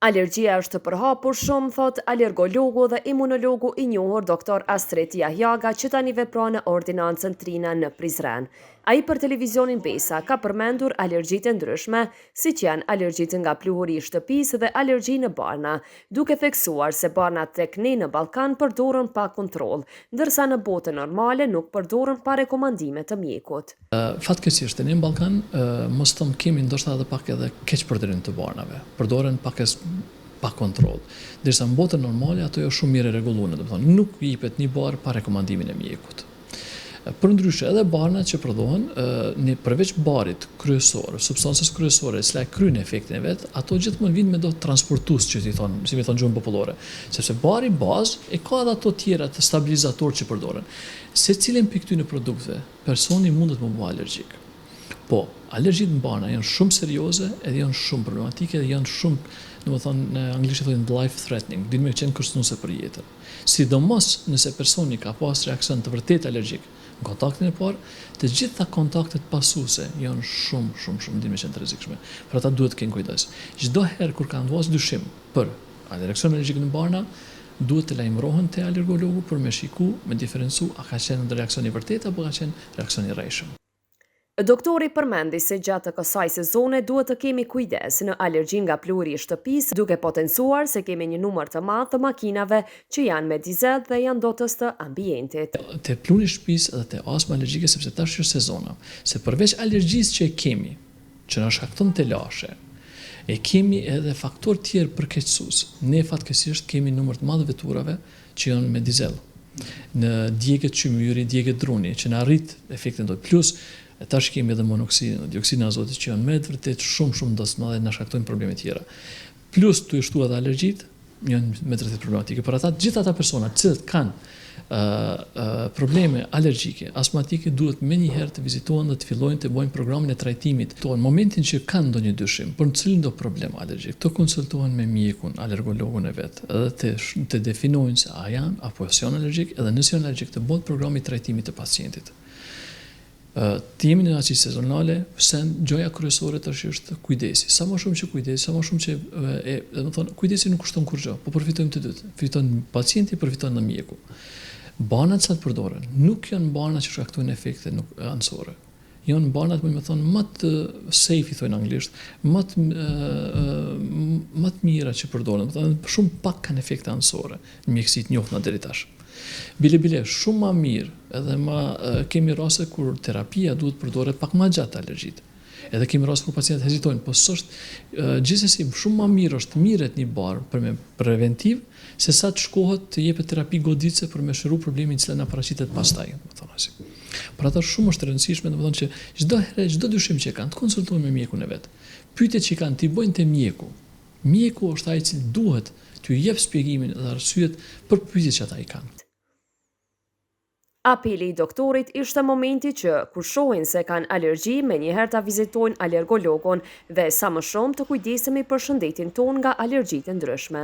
Alergjia është përhapur shumë, thot alergologu dhe imunologu i njohur Dr. Astrid Jahjaga, që tani vepron në ordinancën Trina në Prizren. Ai për televizionin Besa ka përmendur alergjitë ndryshme, siç janë alergjitë nga pluhuri i shtëpisë dhe alergji në barna, duke theksuar se barnat tek ne në Ballkan përdoren pa kontroll, ndërsa në botën normale nuk përdoren pa rekomandime të mjekut. Fatkeqësisht ne në Ballkan mos thëm kemi ndoshta edhe pak edhe keq përdorim të barnave. Përdoren pa kontroll. Ndërsa në botën normale ato janë shumë mirë rregulluara, domethënë nuk jepet një barë pa rekomandimin e mjekut. Përndryshe edhe barnat që prodhohen, përveç barit kryesor, substancës kryesore, cila e kryen efektin e vet, ato gjithmonë vijnë me do transportues që si mi thon gjuhën popullore, sepse bari bazë e ka edhe ato tjera të stabilizator që përdoren. Secilin prej këtyre produkteve, personi mundet të bëjë alergjik. Po, alergjitë në barna janë shumë serioze, edhe janë shumë problematike, edhe janë shumë, domethënë në anglisht thonë life threatening, dinë me qenë kërcënuese për jetën. Sidomos nëse personi ka pas reaksion të vërtet alergjik në kontaktin e parë, të gjitha kontaktet pasuese janë shumë dinë me qenë të rrezikshme. Për ata duhet të kenë kujdes. Çdo herë kur kanë vënë dyshim për reaksion alergjik në barna, duhet të lajmërohen te alergologu për me shiku, me diferencu a ka qenë reaksion i vërtet apo ka qenë reaksion i rrejshëm. Doktori përmendi se gjatë kësaj sezone duhet të kemi kujdes në alergji nga pluhuri i shtëpisë, duke potencuar se kemi një numër të madh të makinave që janë me dizel dhe janë dotës të ambientit. Te pluhuri i shtëpisë edhe te astma alergjike, sepse tash është sezona, se përveç alergjisë që e kemi, që na shkakton të lashe, e kemi edhe faktor tjerë përkeqësues. Ne fatkeqësisht kemi numër të madh veturave që janë me dizel. Në djegët qymyri, djegët druni, që na arrit efektin dot plus. Tash kemi edhe monoksidin, dioksidin e azotit që janë me të vërtet shumë ndosma dhe na shkaktojnë probleme tjera. Plus tu i shtuat edhe alergjitë, janë me të vërtet problematike. Për ata gjithë ata persona që kanë probleme alergjike, astmatike, duhet menjëherë të vizitohen dhe të fillojnë të bëjnë programin e trajtimit. Në momentin që kanë ndonjë dyshim për në cilin do problem alergjik, të konsultohen me mjekun, alergologun e vet, edhe të definojnë se a janë apo janë alergjik, edhe nëse janë alergjik të bëhet programi i trajtimit të pacientit. Të jemi në atë sezonale, se gjoja kryesore tash është kujdesi. Sa më shumë që kujdesi, sa më shumë që domethënë kujdesi nuk kushton kurrë, po përfitojmë të dytë. Fiton pacienti, përfiton edhe mjeku. Banat sa të përdoren, nuk janë bana që shkaktojnë efekte anësore. Janë banat, më thonë, më të safe i thonë anglisht, më të mira që përdoren, shumë pak kanë efekte anësore në mjekësitë të njohura deri tash. Bile shumë më mirë, edhe kemi raste kur terapia duhet përdoret pak më gjatë alergjitë. Edhe kemi raste kur pacientët hezitojnë, po s'është gjithsesi shumë më mirë është mirët një barë për me preventiv, se sa të shkohet të jepet terapi goditëse për me shëru problemin që na paraqitet pastaj, domethënë. Për ata shumë është e rëndësishme, domethënë që çdo dyshim që kanë të konsultojnë me mjekun e vet. Pyetjet që kanë t'i bëjnë te mjeku. Mjeku është ai që duhet t'ju jep shpjegimin dhe arsyet për pyetjet që ata i kanë. Apeli i doktorit ishte momenti që kur shohin se kanë alergji, menjëherë ta vizitojnë alergologun dhe sa më shumë të kujdesemi për shëndetin tonë nga alergjitë ndryshme.